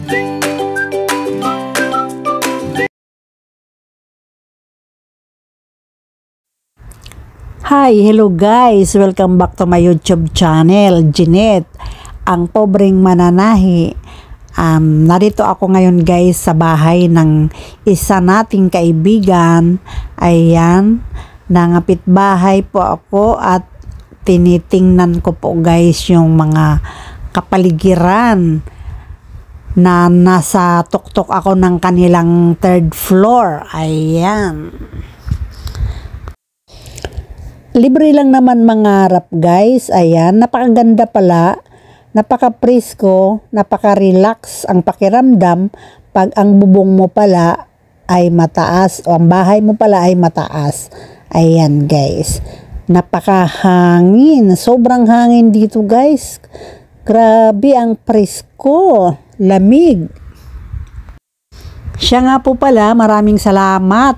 Hi, hello guys! Welcome back to my YouTube channel, Jeanette, ang pobreng mananahi. Narito ako ngayon guys sa bahay ng isa nating kaibigan. Ayan, nangapit bahay po ako at tinitingnan ko po guys yung mga kapaligiran na nasa tuktok ako ng kanilang third floor. Ayan. Libre lang naman mangarap guys. Ayan, napakaganda pala, napaka-presko, napaka-relax ang pakiramdam pag ang bubong mo pala ay mataas o ang bahay mo pala ay mataas. Ayan guys, napakahangin, sobrang hangin dito guys. Grabe ang presko, lamig. Siya nga po pala, maraming salamat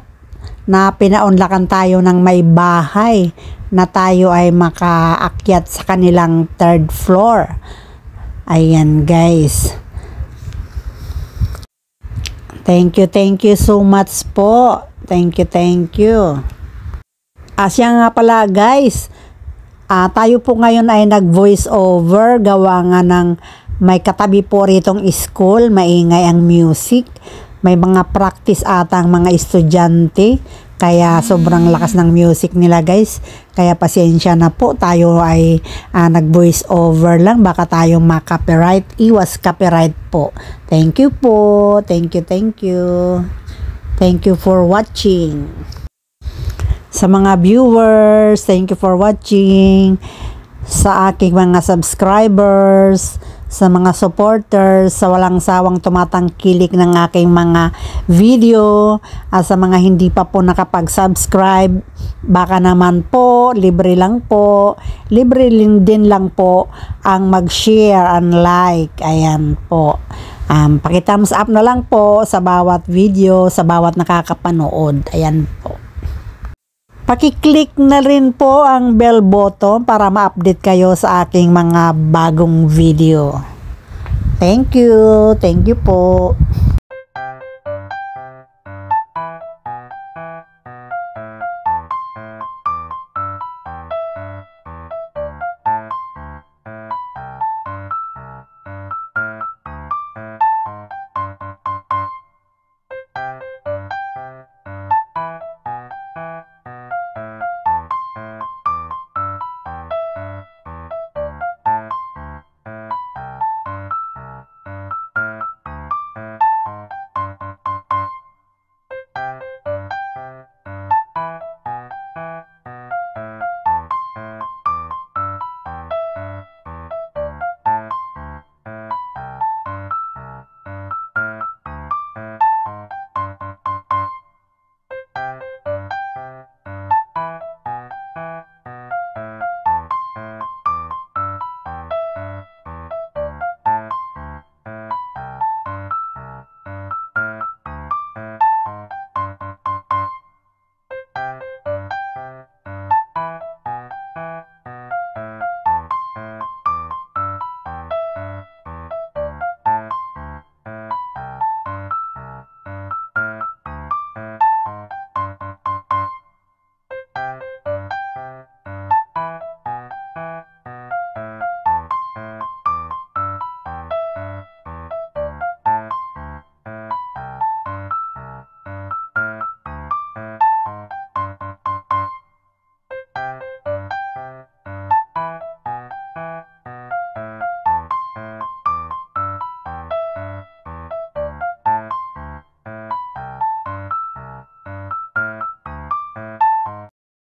na pinaunlakan tayo ng may bahay na tayo ay makaakyat sa kanilang third floor. Ayan guys. Thank you so much po. Thank you. Siya nga pala guys, tayo po ngayon ay nag-voice over, gawa nga ng may katabi po ritong school, maingay ang music. May mga practice ata ang mga estudyante, kaya sobrang lakas ng music nila guys. Kaya pasensya na po, tayo ay nag-voice over lang, baka tayong ma-copyright. Iwas copyright po. Thank you po. Thank you. Thank you for watching. Sa mga viewers, thank you for watching. Sa aking mga subscribers, sa mga supporters, sa walang sawang tumatangkilik ng aking mga video, sa mga hindi pa po nakapag-subscribe, baka naman po, libre din lang po ang mag-share and like. Ayan po. Paki-thumbs up na lang po sa bawat video, sa bawat nakakapanood. Ayan po. Paki-click na rin po ang bell button para ma-update kayo sa aking mga bagong video. Thank you po.